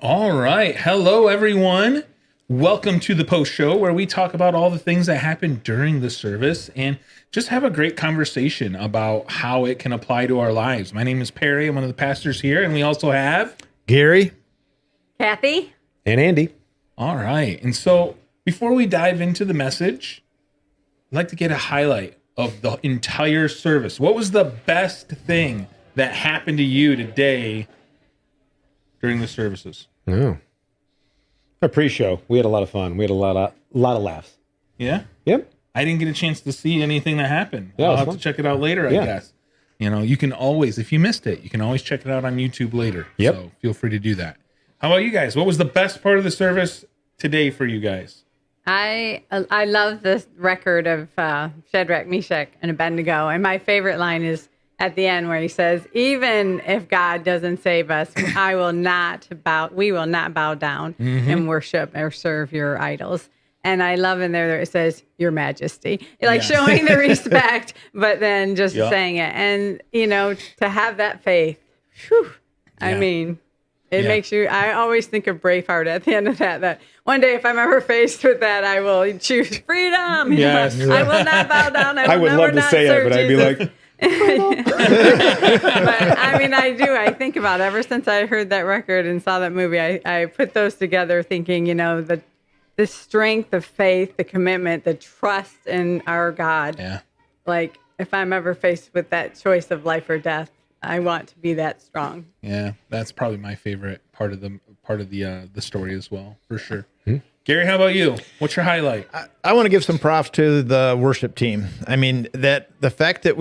All right. Hello, everyone. Welcome to the post show where we talk about all the things that happened during the service and just have a great conversation about how it can apply to our lives. My name is Perry. I'm one of the pastors here, and we also have Gary, Kathy, and Andy. All right. And so before we dive into the message, I'd like to get a highlight of the entire service. What was the best thing that happened to you today during the services? Oh, a pre-show. We had a lot of fun. We had a lot of laughs. Yeah? Yep. I didn't get a chance to see anything that happened. Yeah, it I'll was have fun. to check it out later, I Yeah. guess. You know, you can always, if you missed it, you can always check it out on YouTube later. Yep. So feel free to do that. How about you guys? What was the best part of the service today for you guys? I love the record of Shadrach, Meshach, and Abednego, and my favorite line is at the end where he says, "Even if God doesn't save us, we will not bow down and worship or serve your idols." And I love in there that it says, "Your Majesty," like Yeah. showing the respect, but then just Yep. saying it, and you know, to have that faith. Whew, I Yeah. mean. It Yeah. makes you, I always think of Braveheart at the end of that one day, if I'm ever faced with that, I will choose freedom. Yes. I will not bow down. I would never love to not say it, serve but I'd be Jesus. like, But I mean, I do. I think about it. Ever since I heard that record and saw that movie, I put those together thinking, you know, the strength, the faith, the commitment, the trust in our God. Yeah. Like, if I'm ever faced with that choice of life or death, I want to be that strong. Yeah. That's probably my favorite part of the story as well, for sure. Gary, how about you? What's your highlight? I want to give some props to the worship team. I mean, that the fact that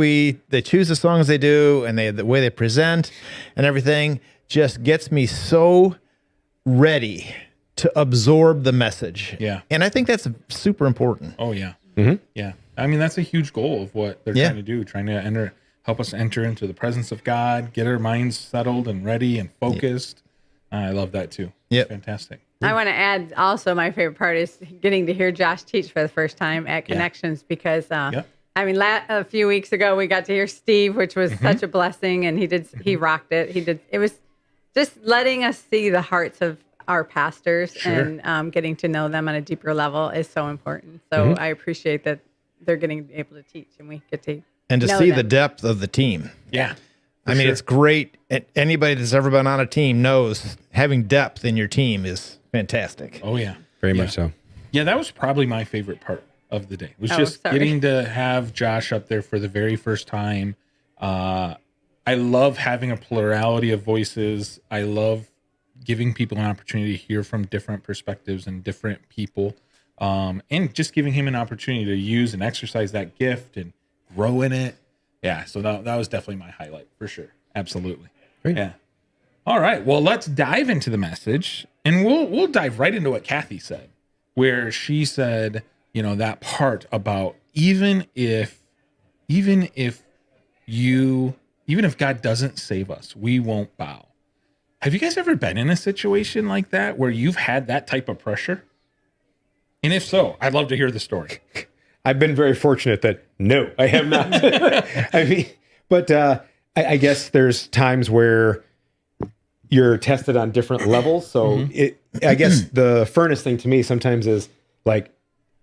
they choose the songs they do and the way they present and everything just gets me so ready to absorb the message. Yeah. And I think that's super important. Oh, yeah. Yeah. I mean, that's a huge goal of what they're trying to do, trying to help us enter into the presence of God, get our minds settled and ready and focused. I love that too. Yep. Fantastic. I want to add also my favorite part is getting to hear Josh teach for the first time at Connections because I mean a few weeks ago we got to hear Steve, which was such a blessing, and he rocked it. It was just letting us see the hearts of our pastors and getting to know them on a deeper level is so important. So I appreciate that they're getting able to teach and we get to And to know see them. the depth of the team. Yeah. I mean, it's great. Anybody that's ever been on a team knows having depth in your team is fantastic. Oh, yeah. very much so. Yeah, that was probably my favorite part of the day. Was Oh, just sorry. getting to have Josh up there for the very first time. I love having a plurality of voices. I love giving people an opportunity to hear from different perspectives and different people, and just giving him an opportunity to use and exercise that gift and grow in it. Yeah, so that was definitely my highlight for sure. Absolutely. Great. Yeah. All right. Well, let's dive into the message, and we'll dive right into what Kathy said, where she said, you know, that part about even if God doesn't save us, we won't bow. Have you guys ever been in a situation like that where you've had that type of pressure? And if so, I'd love to hear the story. I've been very fortunate that no, I have not. I mean, but I guess there's times where you're tested on different levels. So I guess the furnace thing to me sometimes is like,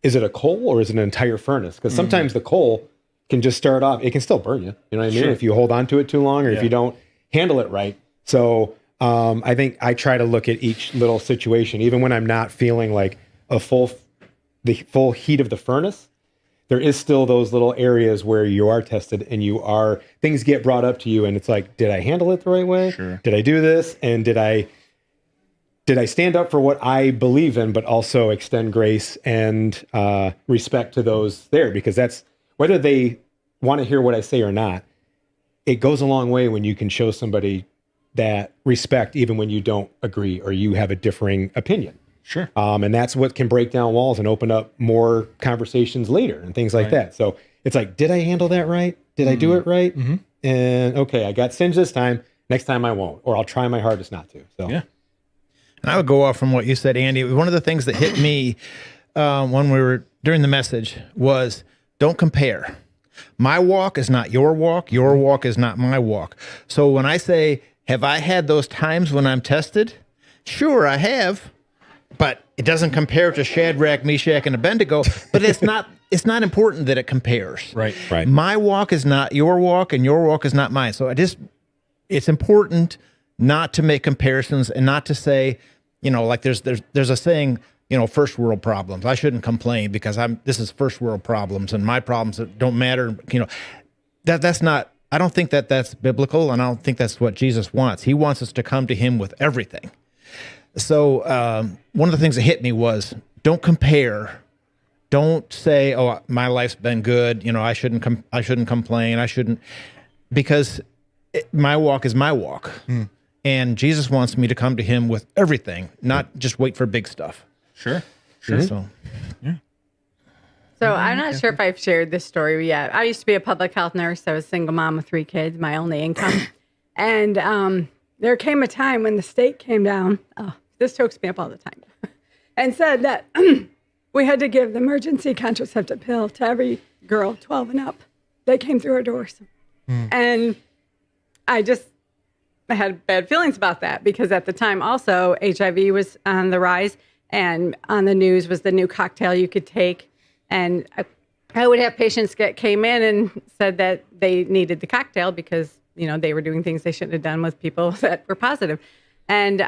is it a coal or is it an entire furnace? Because sometimes the coal can just start off, it can still burn you. You know what I mean? Sure. If you hold on to it too long or if you don't handle it right. So I think I try to look at each little situation, even when I'm not feeling like the full heat of the furnace. There is still those little areas where you are tested and things get brought up to you and it's like, did I handle it the right way? Sure. Did I do this? And did I stand up for what I believe in, but also extend grace and respect to those there? Because that's, whether they want to hear what I say or not, it goes a long way when you can show somebody that respect, even when you don't agree or you have a differing opinion. Sure. And that's what can break down walls and open up more conversations later and things like that. So it's like, did I handle that right? Did I do it right? And okay, I got singed this time. Next time I won't, or I'll try my hardest not to. So Yeah. And I would go off from what you said, Andy. One of the things that hit me when we were during the message was don't compare. My walk is not your walk. Your walk is not my walk. So when I say, have I had those times when I'm tested? Sure, I have, but it doesn't compare to Shadrach, Meshach, and Abednego. But it's not important that it compares. Right. Right. My walk is not your walk, and your walk is not mine. So it's important not to make comparisons and not to say, like there's a saying, first world problems. I shouldn't complain because this is first world problems, and my problems don't matter. That's not. I don't think that's biblical, and I don't think that's what Jesus wants. He wants us to come to him with everything. So one of the things that hit me was, don't compare. Don't say, "Oh, my life's been good." I shouldn't complain. I shouldn't, because my walk is my walk, and Jesus wants me to come to him with everything, not just wait for big stuff. Sure. So, So I'm not sure if I've shared this story yet. I used to be a public health nurse. I was a single mom with 3 kids, my only income. And there came a time when the state came down. Oh, this chokes me up all the time. And said that we had to give the emergency contraceptive pill to every girl 12 and up that came through our doors. And I had bad feelings about that because at the time also HIV was on the rise, and on the news was the new cocktail you could take. And I would have patients came in and said that they needed the cocktail because, they were doing things they shouldn't have done with people that were positive. And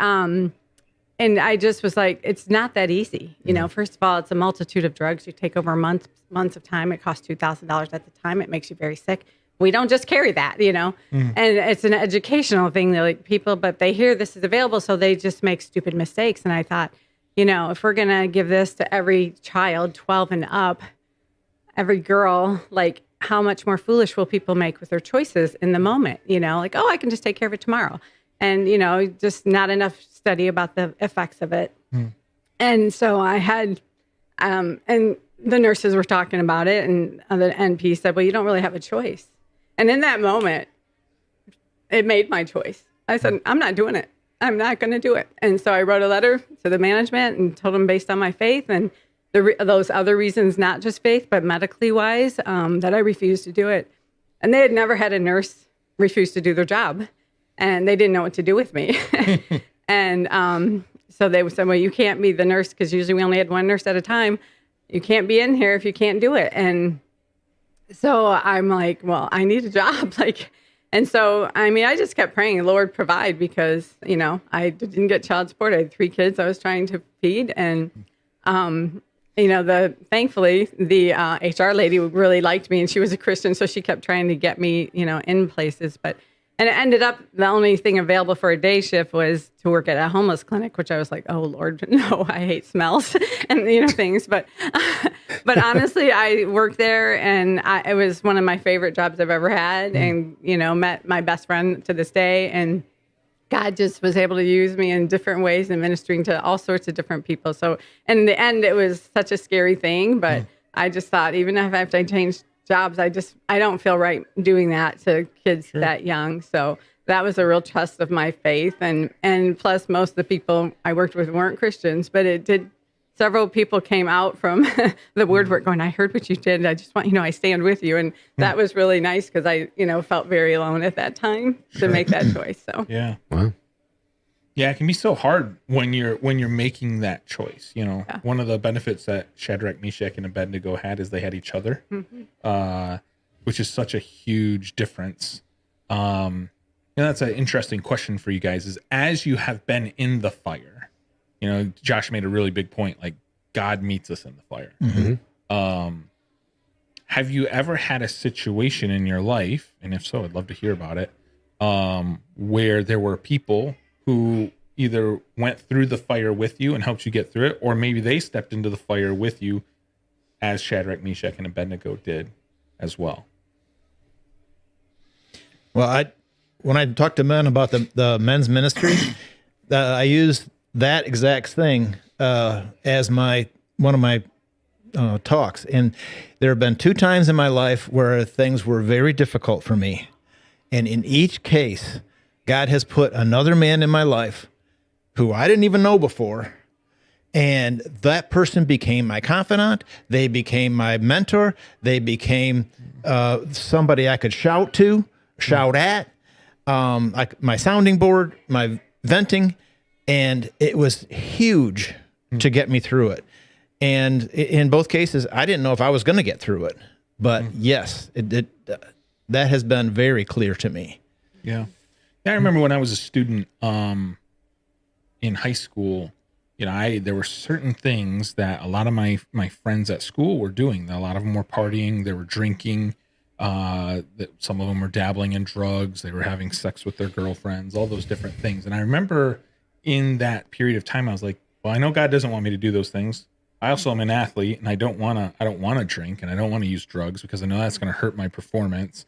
I just was like, it's not that easy. First of all, it's a multitude of drugs you take over months of time. It costs $2,000 at the time. It makes you very sick. We don't just carry that, and it's an educational thing. They're like people, but they hear this is available, so they just make stupid mistakes. And I thought, if we're going to give this to every child 12 and up, every girl, like how much more foolish will people make with their choices in the moment? Like, oh, I can just take care of it tomorrow. And, just not enough study about the effects of it. And so I had, and the nurses were talking about it, and the NP said, well, you don't really have a choice. And in that moment, it made my choice. I said, I'm not doing it. I'm not going to do it. And so I wrote a letter to the management and told them based on my faith and those other reasons, not just faith, but medically wise, that I refused to do it. And they had never had a nurse refuse to do their job, and they didn't know what to do with me. And so they said, well, you can't be the nurse, because usually we only had one nurse at a time. You can't be in here if you can't do it. And so I'm like, well, I need a job. And so, I just kept praying, Lord, provide, because, I didn't get child support. I had 3 kids I was trying to feed. And, thankfully, the HR lady really liked me, and she was a Christian. So she kept trying to get me, in places. And it ended up, the only thing available for a day shift was to work at a homeless clinic, which I was like, oh, Lord, no, I hate smells and, things. But honestly, I worked there, and it was one of my favorite jobs I've ever had, and, met my best friend to this day. And God just was able to use me in different ways and ministering to all sorts of different people. So in the end, it was such a scary thing, but I just thought, even if I have to change jobs, I don't feel right doing that to kids that young. So that was a real test of my faith. And plus, most of the people I worked with weren't Christians, but several people came out from the word work going, I heard what you did. I just want, I stand with you. And that was really nice, because I, felt very alone at that time to make that choice. So yeah. Wow. Yeah, it can be so hard when you're making that choice. One of the benefits that Shadrach, Meshach, and Abednego had is they had each other, which is such a huge difference. And that's an interesting question for you guys: is as you have been in the fire, Josh made a really big point. Like, God meets us in the fire. Have you ever had a situation in your life, and if so, I'd love to hear about it, where there were people who either went through the fire with you and helped you get through it, or maybe they stepped into the fire with you, as Shadrach, Meshach, and Abednego did as well? Well, when I talk to men about the men's ministry, I use that exact thing as one of my talks. And there have been 2 times in my life where things were very difficult for me. And in each case, God has put another man in my life who I didn't even know before. And that person became my confidant. They became my mentor. They became somebody I could shout at, my sounding board, my venting. And it was huge to get me through it. And in both cases, I didn't know if I was going to get through it. But yes, that has been very clear to me. Yeah. I remember when I was a student in high school, there were certain things that a lot of my friends at school were doing. A lot of them were partying, they were drinking, that some of them were dabbling in drugs, they were having sex with their girlfriends, all those different things. And I remember in that period of time, I was like, well, I know God doesn't want me to do those things. I also am an athlete, and I don't want to drink, and I don't want to use drugs because I know that's going to hurt my performance.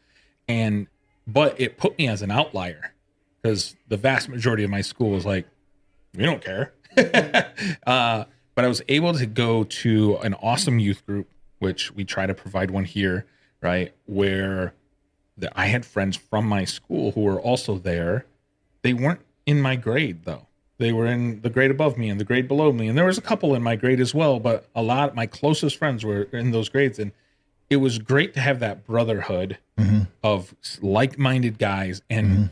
But it put me as an outlier because the vast majority of my school was like, we don't care. But I was able to go to an awesome youth group, which we try to provide one here, right? Where I had friends from my school who were also there. They weren't in my grade though. They were in the grade above me and the grade below me. And there was a couple in my grade as well, but a lot of my closest friends were in those grades. And it was great to have that brotherhood of like-minded guys. And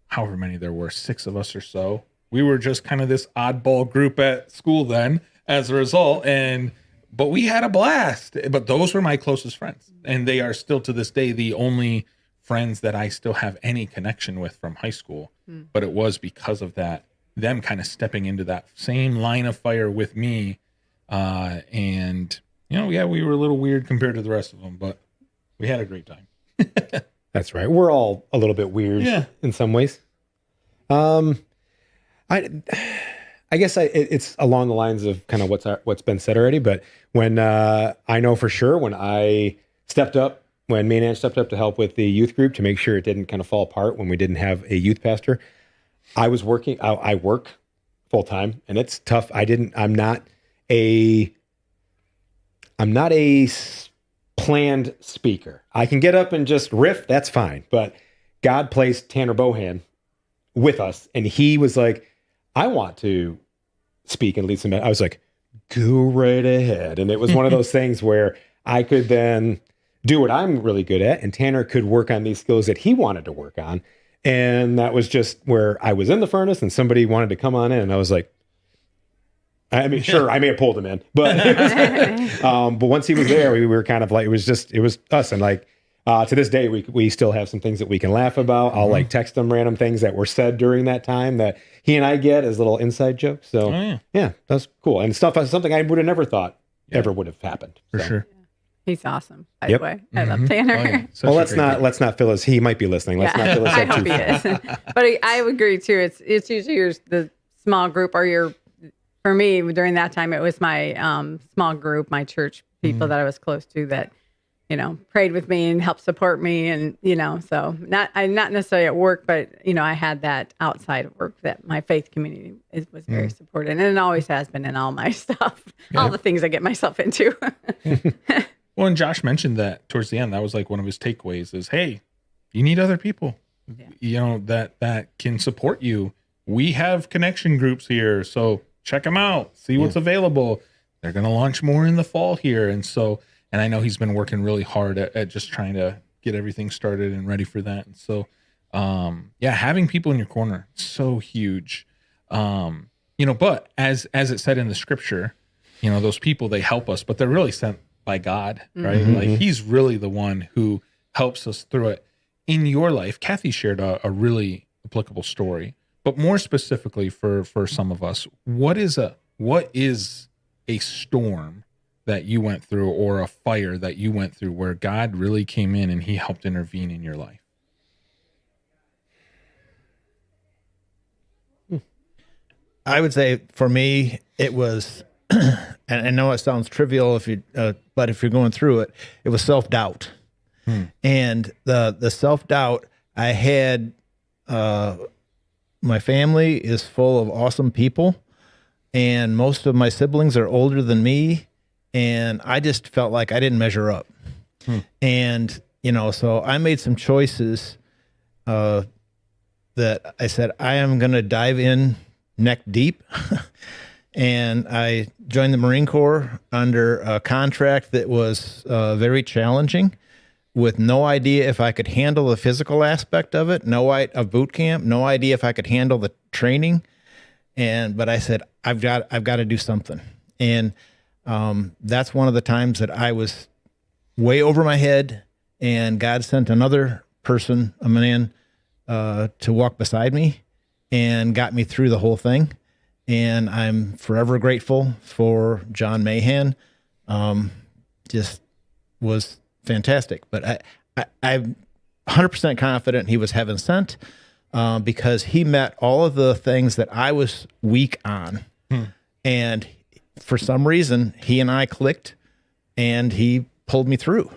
however many there were, 6 of us or so, we were just kind of this oddball group at school then as a result. But we had a blast. But those were my closest friends. And they are still to this day the only friends that I still have any connection with from high school. But it was because of that, them kind of stepping into that same line of fire with me. And, we were a little weird compared to the rest of them, but we had a great time. That's right. We're all a little bit weird in some ways. I guess it's along the lines of kind of what's been said already. But when I know for sure when I stepped up, when me and Ann stepped up to help with the youth group to make sure it didn't kind of fall apart when we didn't have a youth pastor, I was working. I work full time, and it's tough. I'm not a planned speaker. I can get up and just riff. That's fine. But God placed Tanner Bohan with us, and he was like, I want to speak and lead some. I was like, go right ahead. And it was one of those things where I could then do what I'm really good at, and Tanner could work on these skills that he wanted to work on. And that was just where I was in the furnace and somebody wanted to come on in, and I was like, I mean, sure, I may have pulled him in, but but once he was there, we were kind of like, it was us. And like, to this day, we still have some things that we can laugh about. I'll like text him random things that were said during that time that he and I get as little inside jokes. So yeah, that's cool. And something I would have never thought ever would have happened. For sure. He's awesome, by the way. I love Tanner. Oh, yeah. Well, let's not fill his, he might be listening. Let's not fill his I up hope too he full. is. But I would agree too. It's usually the small group or for me, during that time, it was my small group, my church people that I was close to that, prayed with me and helped support me. And, so not necessarily at work, but, I had that outside of work that my faith community was very supportive. And it always has been in all my stuff, all the things I get myself into. Well, and Josh mentioned that towards the end, that was like one of his takeaways is, hey, you need other people, that can support you. We have connection groups here. So check them out, see what's available. They're going to launch more in the fall here. And I know he's been working really hard at just trying to get everything started and ready for that. And so, having people in your corner, so huge. But as it said in the scripture, those people, they help us, but they're really sent by God, right? Like he's really the one who helps us through it. In your life, Kathy shared a really applicable story, but more specifically for some of us, what is a storm that you went through or a fire that you went through where God really came in and he helped intervene in your life? I would say for me, it was, and I know it sounds trivial but if you're going through it, it was self-doubt. And the self-doubt I had, my family is full of awesome people, and most of my siblings are older than me, and I just felt like I didn't measure up. And, so I made some choices that I said, I am going to dive in neck deep. And I joined the Marine Corps under a contract that was very challenging, with no idea if I could handle the physical aspect of it, of boot camp, no idea if I could handle the training. but I said, I've got to do something. And that's one of the times that I was way over my head, and God sent another person, a man, to walk beside me and got me through the whole thing. And I'm forever grateful for John Mahan. Just was fantastic. But I'm 100% confident he was heaven sent, because he met all of the things that I was weak on. And for some reason, he and I clicked, and he pulled me through.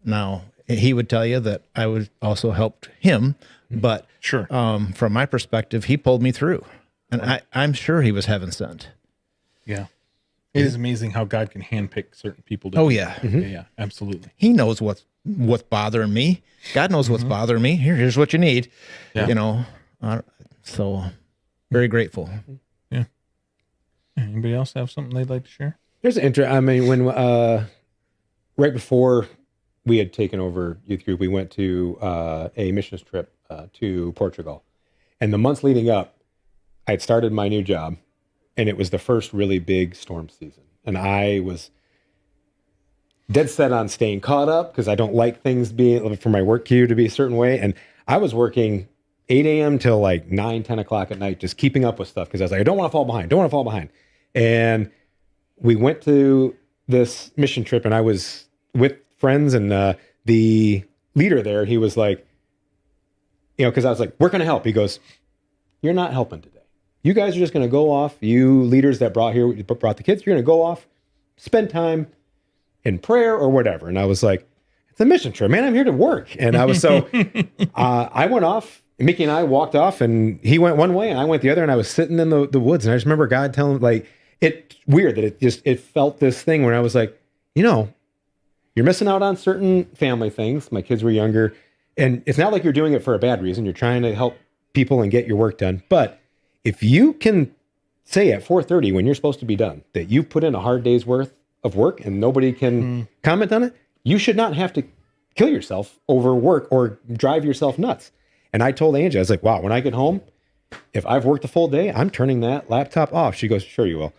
Now, he would tell you that I would also helped him, but Sure. From my perspective, he pulled me through, and I'm sure he was heaven sent. Yeah. It is amazing how God can handpick certain people. To Oh, do yeah. that. Yeah, absolutely. He knows what's bothering me. God knows what's bothering me. Here's what you need. Yeah. You know, so very grateful. Yeah. Anybody else have something they'd like to share? There's an interest. I mean, when right before we had taken over youth group, we went to a missions trip to Portugal, and the months leading up, I had started my new job, and it was the first really big storm season, and I was dead set on staying caught up because I don't like things being for my work queue to be a certain way, and I was working 8 a.m. till like 9, 10 o'clock at night, just keeping up with stuff because I was like, I don't want to fall behind. And we went to this mission trip, and I was with friends, and the leader there, he was like, because I was like, we're going to help. He goes, you're not helping today. You guys are just going to go off. You leaders that brought the kids, you're going to go off, spend time in prayer or whatever. And I was like, it's a mission trip, man. I'm here to work. And I was so, I went off. Mickey and I walked off, and he went one way and I went the other, and I was sitting in the woods, and I just remember God telling, like, it's weird that it felt this thing where I was like, you're missing out on certain family things. My kids were younger, and it's not like you're doing it for a bad reason. You're trying to help people and get your work done. But if you can say at 4:30 when you're supposed to be done that you've put in a hard day's worth of work and nobody can comment on it, you should not have to kill yourself over work or drive yourself nuts. And I told Angie, I was like, wow, when I get home, if I've worked a full day, I'm turning that laptop off. She goes, sure you will.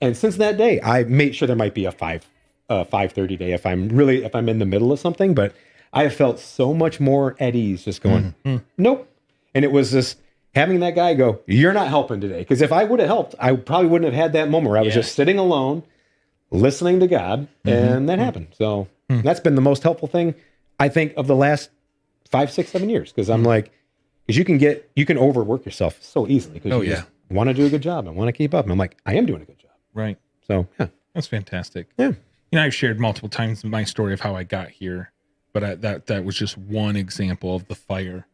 And since that day, I made sure there might be a 5:30 day if I'm in the middle of something. But I have felt so much more at ease just going, nope. And it was just having that guy go, you're not helping today. Because if I would have helped, I probably wouldn't have had that moment where I was just sitting alone, listening to God, and that happened. So that's been the most helpful thing, I think, of the last 5, 6, 7 years. Because I'm like, because you can overwork yourself so easily because you just want to do a good job and want to keep up. And I'm like, I am doing a good job. Right. So yeah, that's fantastic. Yeah. I've shared multiple times my story of how I got here, but that was just one example of the fire.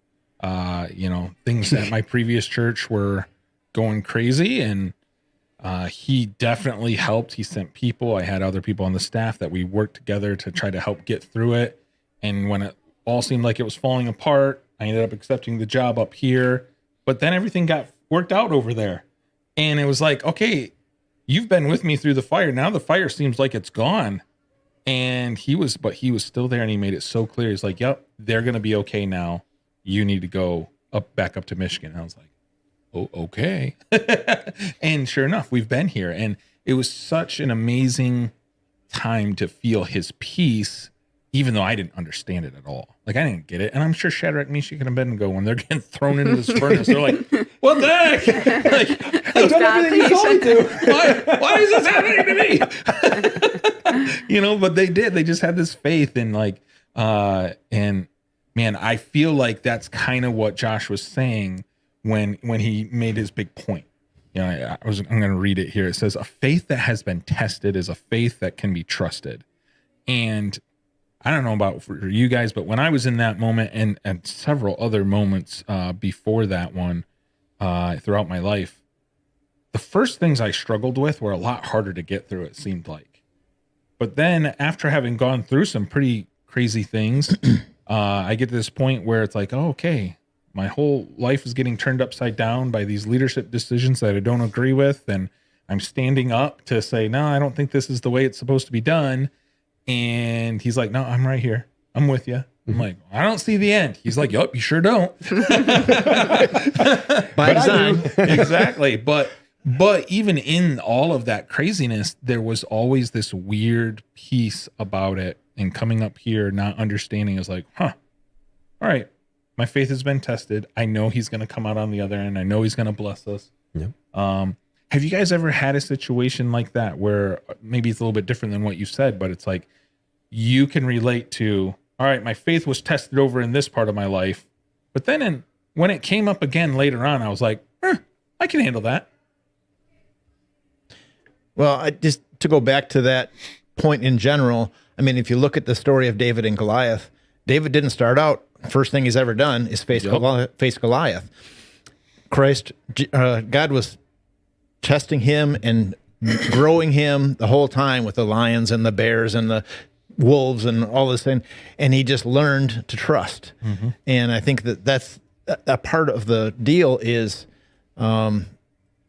Things at my previous church were going crazy, and he definitely helped. He sent people. I had other people on the staff that we worked together to try to help get through it. And when it all seemed like it was falling apart, I ended up accepting the job up here, but then everything got worked out over there. And it was like, okay, you've been with me through the fire. Now the fire seems like it's gone. And he was still there, and he made it so clear. He's like, yep, they're going to be okay now. You need to go back up to Michigan. And I was like, oh, okay. And sure enough, we've been here. And it was such an amazing time to feel his peace, even though I didn't understand it at all. Like, I didn't get it. And I'm sure Shadrach, Meshach, and Abednego, when they're getting thrown into this furnace, they're like, what the heck? Like, I've done everything you told me to. Why is this happening to me? But they did. They just had this faith in and man, I feel like that's kind of what Josh was saying when he made his big point. I'm going to read it here. It says, a faith that has been tested is a faith that can be trusted. And I don't know about for you guys, but when I was in that moment and several other moments before that one throughout my life, the first things I struggled with were a lot harder to get through, it seemed like. But then after having gone through some pretty crazy things, I get to this point where it's like, oh, okay, my whole life is getting turned upside down by these leadership decisions that I don't agree with. And I'm standing up to say, no, I don't think this is the way it's supposed to be done. And he's like, no, I'm right here. I'm with you. I'm like, I don't see the end. He's like, yup, you sure don't. By design. Exactly. But even in all of that craziness, there was always this weird piece about it. And coming up here, not understanding is like, all right, my faith has been tested. I know he's going to come out on the other end. I know he's going to bless us. Yeah. Have you guys ever had a situation like that where maybe it's a little bit different than what you said, but it's like you can relate to, all right, my faith was tested over in this part of my life. But then when it came up again later on, I was like, I can handle that. Well, just to go back to that point in general, I mean, if you look at the story of David and Goliath, David didn't start out, first thing he's ever done is face Goliath. God was testing him and growing him the whole time with the lions and the bears and the wolves and all this thing. And he just learned to trust. Mm-hmm. And I think that's a part of the deal is, my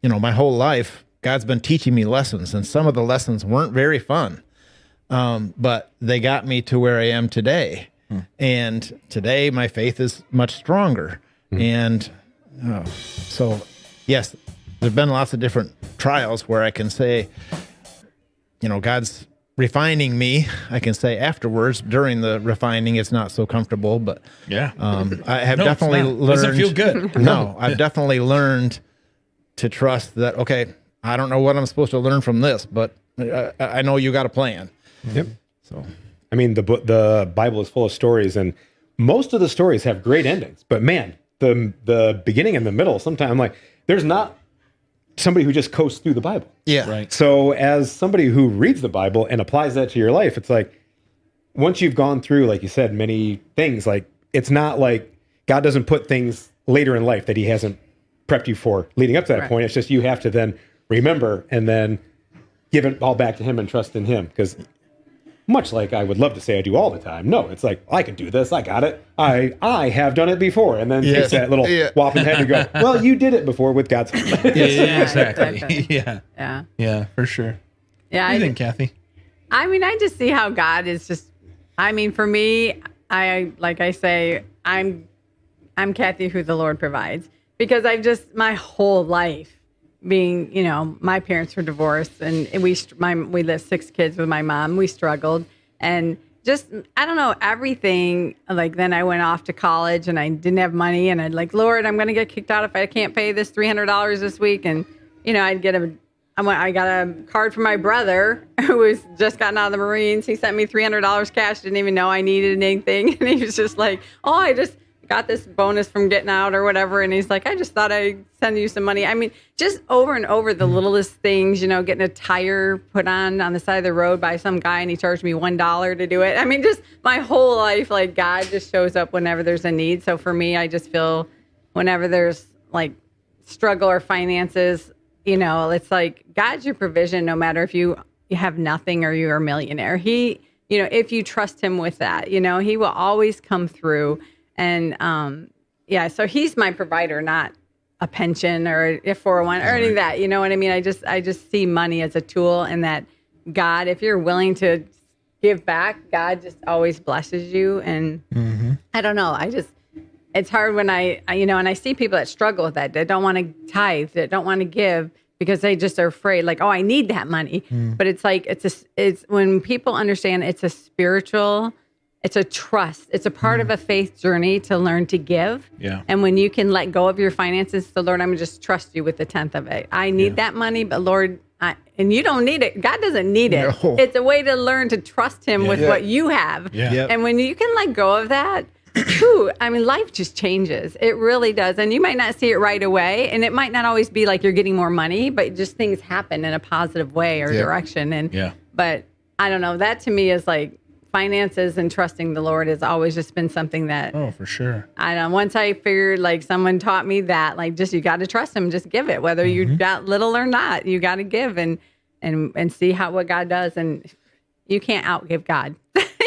whole life, God's been teaching me lessons, and some of the lessons weren't very fun. But they got me to where I am today. And today my faith is much stronger. And so, yes, there's been lots of different trials where I can say, God's refining me. I can say afterwards, during the refining, it's not so comfortable, but yeah, I have definitely learned. Doesn't feel good. No, I've definitely learned to trust that. Okay, I don't know what I'm supposed to learn from this, but I know you got a plan. Yep. So, I mean, the Bible is full of stories, and most of the stories have great endings. But man, the beginning and the middle, sometimes I'm like, there's not somebody who just coasts through the Bible. yeah, Right. So as somebody who reads the Bible and applies that to your life, it's like, once you've gone through, like you said, many things, like it's not like God doesn't put things later in life that he hasn't prepped you for leading up to that point. It's just you have to then remember and then give it all back to him and trust in him. Because much like I would love to say I do all the time, no, it's like, I can do this. I got it. I have done it before. And then takes that little whopping head and go, well, you did it before with God's help. Yeah, exactly. Exactly. Yeah. Yeah, for sure. Yeah. What do you think, Kathy? I mean, I just see how God is just, I mean, for me, I'm Kathy, who the Lord provides, because I've just, my whole life being, my parents were divorced, and we lived 6 kids with my mom. We struggled, and just, I don't know, everything. Like, then I went off to college and I didn't have money, and I'd like, Lord, I'm going to get kicked out if I can't pay this $300 this week. And, I got a card from my brother who was just gotten out of the Marines. He sent me $300 cash. Didn't even know I needed anything. And he was just like, oh, I just got this bonus from getting out or whatever. And he's like, I just thought I'd send you some money. I mean, just over and over, the littlest things, getting a tire put on the side of the road by some guy and he charged me $1 to do it. I mean, just my whole life, like, God just shows up whenever there's a need. So for me, I just feel whenever there's like struggle or finances, it's like God's your provision, no matter if you have nothing or you're a millionaire. He, if you trust him with that, he will always come through. And so he's my provider, not a pension or a 401 or any of that. You know what I mean? I just see money as a tool, and that God, if you're willing to give back, God just always blesses you. And I don't know. It's hard when and I see people that struggle with that don't want to tithe, that don't want to give because they just are afraid, like, oh, I need that money. But it's like, it's when people understand it's a spiritual, it's a trust. It's a part of a faith journey to learn to give. Yeah. And when you can let go of your finances, the Lord, I'm going to just trust you with the 10th of it. I need that money, but Lord, and you don't need it. God doesn't need it. No. It's a way to learn to trust him with what you have. Yeah. Yep. And when you can let go of that, life just changes. It really does. And you might not see it right away. And it might not always be like you're getting more money, but just things happen in a positive way or direction. But I don't know. That to me is like, finances and trusting the Lord has always just been something that, oh, for sure. I don't know. Once I figured, like, someone taught me that, like, just, you got to trust him, just give it, whether you got little or not, you got to give and see what God does. And you can't outgive God.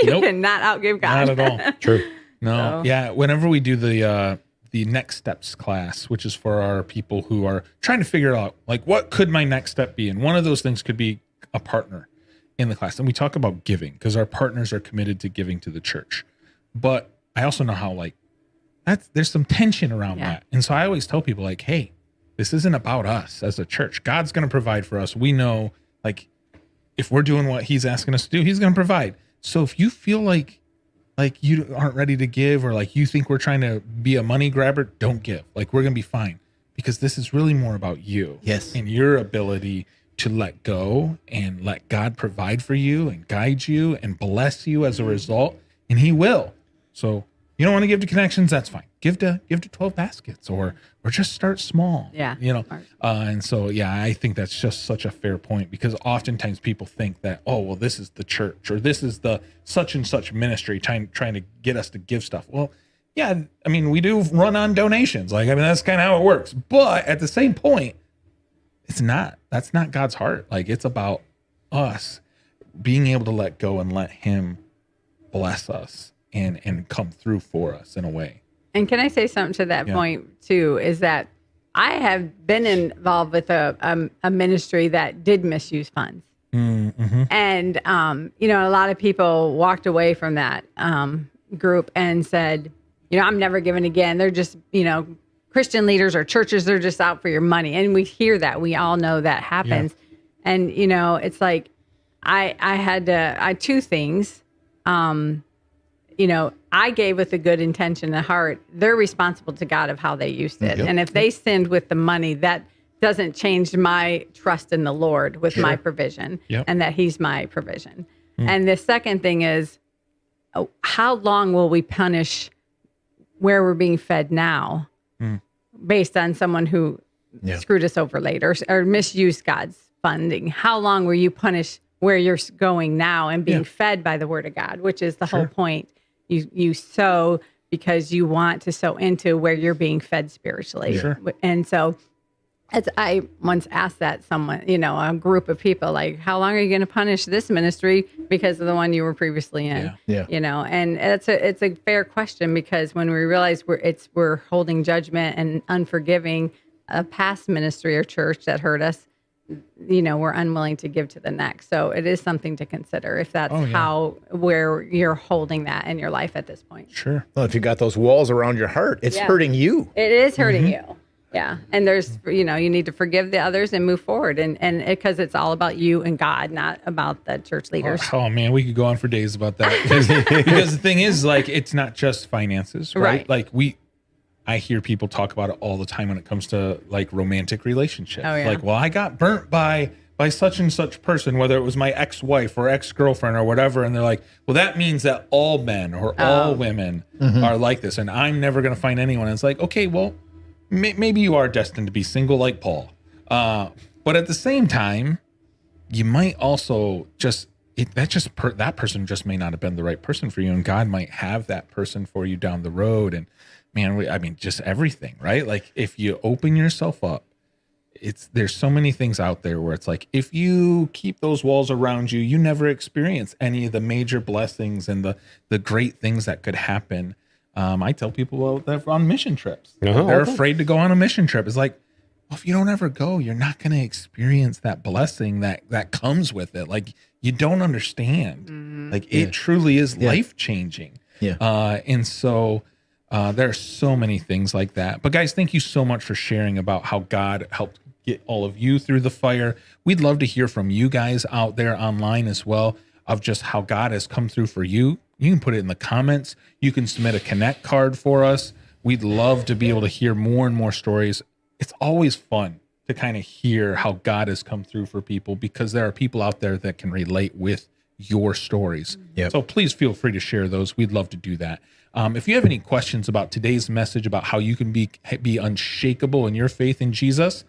You cannot outgive God. Not at all. True. No. So. Yeah. Whenever we do the next steps class, which is for our people who are trying to figure out, like, what could my next step be? And one of those things could be a partner in the class. And we talk about giving because our partners are committed to giving to the church. But I also know how like there's some tension around that. And so I always tell people like, hey, this isn't about us as a church. God's going to provide for us. We know like if we're doing what he's asking us to do, he's going to provide. So if you feel like you aren't ready to give, or like you think we're trying to be a money grabber, don't give. Like we're going to be fine, because this is really more about you. Yes. And your ability to let go and let God provide for you and guide you and bless you as a result. And he will. So you don't want to give to Connections, that's fine. Give to 12 Baskets, or just start small. Yeah. You know, and so, yeah, I think that's just such a fair point, because oftentimes people think that, oh, well, this is the church, or this is the such and such ministry trying to get us to give stuff. Well, yeah, I mean, we do run on donations. Like, I mean, that's kind of how it works. But at the same point, that's not God's heart. Like, it's about us being able to let go and let him bless us and come through for us in a way. And can I say something to that point too, is that I have been involved with a ministry that did misuse funds. Mm-hmm. And, you know, a lot of people walked away from that group and said, you know, I'm never giving again. They're just, you know, Christian leaders or churches, they're just out for your money. And we hear that. We all know that happens. Yeah. And, you know, it's like I had two things. You know, I gave with a good intention and heart. They're responsible to God of how they used it. Yep. And if they sinned with the money, that doesn't change my trust in the Lord with my provision, and that he's my provision. And the second thing is, how long will we punish where we're being fed now based on someone who screwed us over later or misused God's funding? How long will you punish where you're going now and being fed by the word of God, which is the whole point. You sow because you want to sow into where you're being fed spiritually. Sure. And so I once asked that someone, you know, a group of people, like, how long are you going to punish this ministry because of the one you were previously in? Yeah. You know, and it's a fair question, because when we realize we're holding judgment and unforgiving a past ministry or church that hurt us, you know, we're unwilling to give to the next. So it is something to consider if that's where you're holding that in your life at this point. Sure. Well, if you got those walls around your heart, it's hurting you. It is hurting you. Yeah. And there's, you know, you need to forgive the others and move forward. And because it's all about you and God, not about the church leaders. Oh man, we could go on for days about that. Because the thing is, like, it's not just finances, right? Like I hear people talk about it all the time when it comes to like romantic relationships. Oh, yeah. Like, well, I got burnt by such and such person, whether it was my ex-wife or ex-girlfriend or whatever. And they're like, well, that means that all men or all women are like this, and I'm never going to find anyone. And it's like, okay, well, maybe you are destined to be single like Paul. But at the same time, you might also that person just may not have been the right person for you. And God might have that person for you down the road. And man, I mean, just everything, right? Like, if you open yourself up, there's so many things out there where it's like, if you keep those walls around you, you never experience any of the major blessings and the great things that could happen. I tell people that on mission trips, they're afraid to go on a mission trip. It's like, well, if you don't ever go, you're not going to experience that blessing that comes with it. Like, you don't understand. Like, it truly is life-changing. Yeah. And so there are so many things like that. But guys, thank you so much for sharing about how God helped get all of you through the fire. We'd love to hear from you guys out there online as well, of just how God has come through for you. You can put it in the comments. You can submit a Connect card for us. We'd love to be able to hear more and more stories. It's always fun to kind of hear how God has come through for people, because there are people out there that can relate with your stories. Yep. So please feel free to share those. We'd love to do that. If you have any questions about today's message, about how you can be unshakable in your faith in Jesus,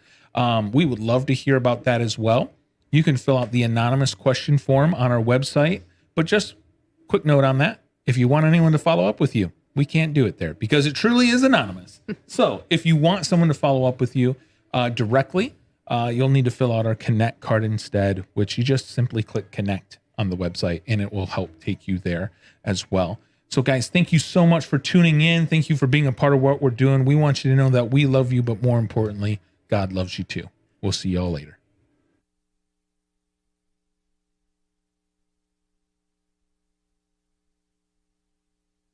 we would love to hear about that as well. You can fill out the anonymous question form on our website. But just quick note on that: if you want anyone to follow up with you, we can't do it there because it truly is anonymous. So if you want someone to follow up with you directly, you'll need to fill out our Connect card instead, which you just simply click Connect on the website, and it will help take you there as well. So guys, thank you so much for tuning in. Thank you for being a part of what we're doing. We want you to know that we love you, but more importantly, God loves you too. We'll see y'all later.